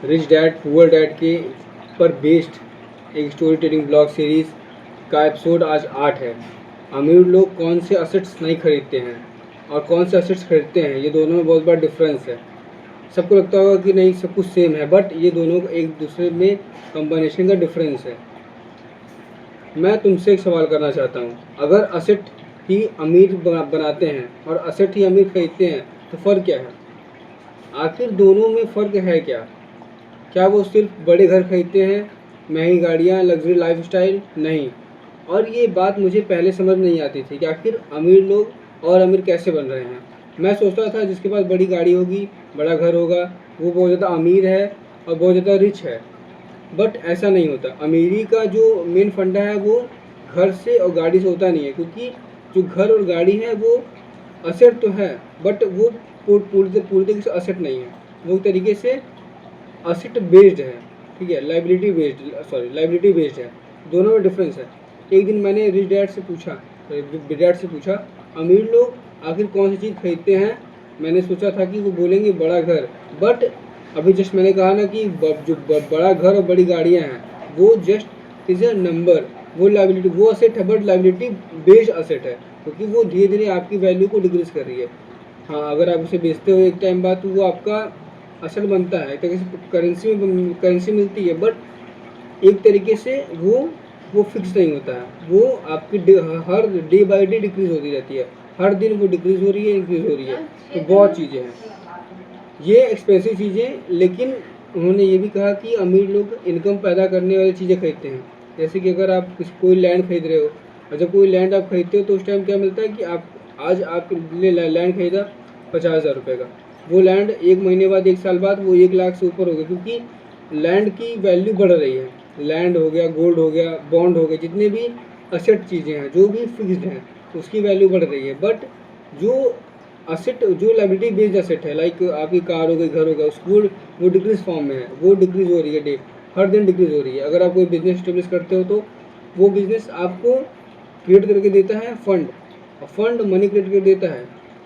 Rich dad poor dad के पर based एक स्टोरी टेलिंग ब्लॉग सीरीज़ का एपिसोड आज 8 है। अमीर लोग कौन से असेट्स नहीं खरीदते हैं और कौन से असेट्स खरीदते हैं, ये दोनों में बहुत बड़ा डिफरेंस है। सबको लगता होगा कि नहीं सब कुछ सेम है, बट ये दोनों एक दूसरे में कम्बिनेशन का डिफरेंस है। मैं तुमसे एक सवाल करना चाहता हूँ, अगर असेट ही अमीर बनाते हैं और असेट ही अमीर खरीदते हैं तो फ़र्क क्या है? आखिर दोनों में फ़र्क है क्या? क्या वो सिर्फ बड़े घर खरीदते हैं, महंगी गाड़ियाँ, लग्जरी लाइफस्टाइल? नहीं। और ये बात मुझे पहले समझ नहीं आती थी कि आखिर अमीर लोग और अमीर कैसे बन रहे हैं। मैं सोचता था जिसके पास बड़ी गाड़ी होगी, बड़ा घर होगा, वो बहुत ज़्यादा अमीर है और बहुत ज़्यादा रिच है। बट ऐसा नहीं होता। अमीरी का जो मेन फंडा है वो घर से और गाड़ी से होता नहीं है, क्योंकि जो घर और गाड़ी है वो असेट तो है, बट वो पूरी तरीके से असेट नहीं है। वो एक तरीके से असेट बेस्ड है, ठीक है, लाइबिलिटी बेस्ड है। दोनों में डिफरेंस है। एक दिन मैंने रिच डैड से पूछा अमीर लोग आखिर कौन सी चीज़ खरीदते हैं। मैंने सोचा था कि वो बोलेंगे बड़ा घर, बट अभी जस्ट मैंने कहा ना कि बड़ा घर और बड़ी गाड़ियाँ हैं वो जस्ट इज़ अ नंबर। वो लाइबिलिटी, वो असेट है, बट लाइबिलिटी बेस्ड असेट है, क्योंकि वो धीरे धीरे आपकी वैल्यू को डिक्रीज कर रही है। हाँ, अगर आप उसे बेचते हो एक टाइम बाद तो वो आपका असेट बनता है, एक तरीके से करेंसी मिलती है, बट एक तरीके से वो फिक्स नहीं होता है। वो आपकी हर डे बाय डे डिक्रीज होती रहती है। हर दिन वो डिक्रीज हो रही है, इंक्रीज हो रही है। तो बहुत चीज़ें हैं, ये एक्सपेंसिव चीज़ें। लेकिन उन्होंने ये भी कहा कि अमीर लोग इनकम पैदा करने वाली चीज़ें खरीदते हैं। जैसे कि अगर आप कोई लैंड खरीद रहे हो, और जब कोई लैंड आप खरीदते हो तो उस टाइम क्या मिलता है कि आप लैंड खरीदा 50,000 रुपये का, वो लैंड एक महीने बाद, एक साल बाद वो 1 लाख से ऊपर हो गया, क्योंकि लैंड की वैल्यू बढ़ रही है। लैंड हो गया, गोल्ड हो गया, बॉन्ड हो गए, जितने भी असेट चीज़ें हैं जो भी फिक्स्ड हैं उसकी वैल्यू बढ़ रही है। बट जो असेट, जो लाइबिलिटी बेस्ड असेट है, लाइक आपकी कार हो गई, घर हो गया, उसको वो डिक्रीज फॉर्म में है, वो डिक्रीज हो रही है, हर दिन डिक्रीज हो रही है। अगर आप कोई बिजनेस स्टेब्लिश करते हो तो वो बिजनेस आपको क्रिएट करके देता है फंड, और फंड मनी क्रिएट करके देता है।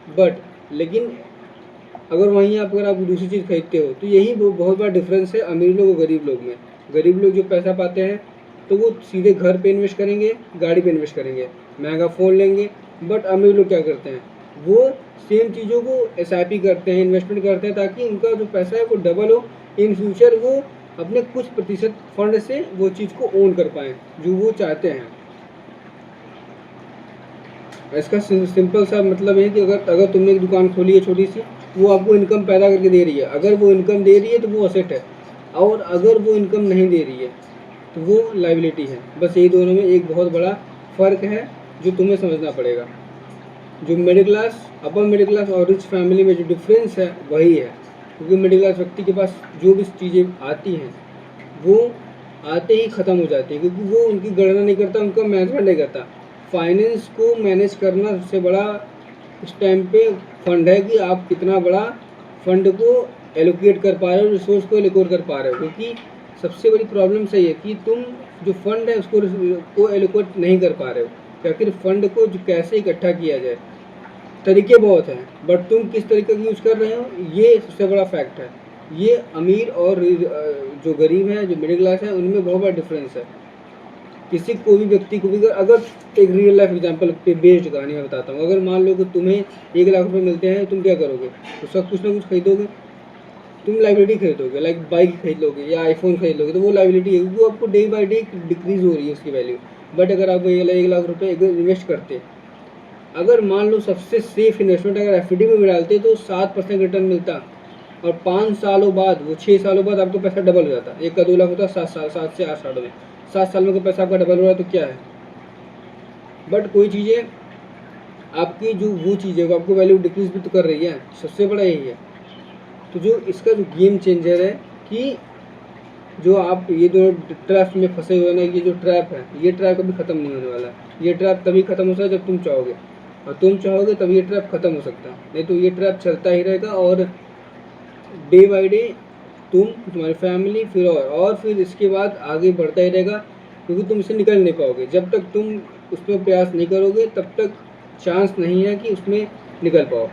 बट लेकिन अगर आप दूसरी चीज़ खरीदते हो तो यही वो बहुत बड़ा डिफरेंस है अमीर लोग और गरीब लोग में। गरीब लोग जो पैसा पाते हैं तो वो सीधे घर पे इन्वेस्ट करेंगे, गाड़ी पे इन्वेस्ट करेंगे, महंगा फ़ोन लेंगे। बट अमीर लोग क्या करते हैं, वो सेम चीज़ों को SIP करते हैं, इन्वेस्टमेंट करते हैं, ताकि उनका जो पैसा है वो डबल हो। इन फ्यूचर वो अपने कुछ प्रतिशत फंड से वो चीज़ को ओन कर पाएँ जो वो चाहते हैं। इसका सिंपल सा मतलब है कि अगर तुमने एक दुकान खोली है छोटी सी, वो आपको इनकम पैदा करके दे रही है। अगर वो इनकम दे रही है तो वो असेट है, और अगर वो इनकम नहीं दे रही है तो वो लाइबिलिटी है। बस यही दोनों में एक बहुत बड़ा फ़र्क है जो तुम्हें समझना पड़ेगा। जो middle class, upper middle class और रिच फैमिली में जो डिफरेंस है वही है, क्योंकि मिडिल क्लास व्यक्ति के पास जो भी चीज़ें आती हैं वो आते ही ख़त्म हो जाती है, क्योंकि वो उनकी गणना नहीं करता, उनका मैनेजमेंट नहीं करता। फाइनेंस को मैनेज करना सबसे बड़ा इस टाइम पे फंड है कि आप कितना बड़ा फंड को एलोकेट कर पा रहे हो, रिसोर्स को एलोकेट कर पा रहे हो। क्योंकि सबसे बड़ी प्रॉब्लम सही है कि तुम जो फंड है उसको एलोकेट नहीं कर पा रहे हो, कि आखिर फंड को जो कैसे इकट्ठा किया जाए। तरीके बहुत हैं, बट तुम किस तरीके का यूज़ कर रहे हो, ये सबसे बड़ा फैक्ट है। ये अमीर और जो गरीब है, जो मिडिल क्लास है, उनमें बहुत बड़ा डिफरेंस है। किसी को भी व्यक्ति को भी अगर एक रियल लाइफ एग्जांपल पे बेस्ड कहानी मैं बताता हूँ, अगर मान लो कि तुम्हें 1 लाख रुपए मिलते हैं, तुम क्या करोगे? तो सब कुछ ना कुछ खरीदोगे। तुम लाइबिलिटी खरीदोगे, लाइक बाइक खरीद लोगे या आईफोन खरीद लोगे, तो वो लाइबिलिटी है, वो आपको डे बाई डे डिक्रीज हो रही है उसकी वैल्यू। बट अगर आप 1 लाख रुपये इन्वेस्ट करते, अगर मान लो सबसे सेफ इन्वेस्टमेंट अगर FD में भी डालते तो 7% रिटर्न मिलता, और 5 सालों बाद, वो 6 सालों बाद आपका पैसा डबल हो जाता। 1 का 2 लाख होता 7 से 8 सालों में, 7 साल में का पैसा आपका डबल हो रहा है तो क्या है। बट कोई चीज़ें आपकी जो वो चीज़ है वो आपको वैल्यू डिक्रीज भी तो कर रही है, सबसे बड़ा यही है। तो जो इसका जो गेम चेंजर है कि जो आप ये जो ट्रैप में फंसे हुए ना, ये जो ट्रैप है, ये ट्रैप कभी ख़त्म नहीं होने वाला है। ये ट्रैप तभी ख़त्म हो सकता है जब तुम चाहोगे, और तुम चाहोगे तब ये ट्रैप ख़त्म हो सकता है, नहीं तो ये ट्रैप चलता ही रहेगा। और डे बाय डे तुम्हारी फैमिली फिर इसके बाद आगे बढ़ता ही रहेगा, क्योंकि तुम इससे निकल नहीं पाओगे। जब तक तुम उसमें प्रयास नहीं करोगे तब तक चांस नहीं है कि उसमें निकल पाओ।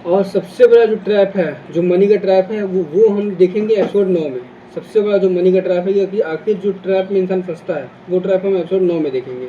और सबसे बड़ा जो ट्रैप है, जो मनी का ट्रैप है, वो हम देखेंगे एपिसोड 9 में। सबसे बड़ा जो मनी का ट्रैप है कि आखिर जो ट्रैप में इंसान फंसता है, वो ट्रैप हम एपिसोड 9 में देखेंगे।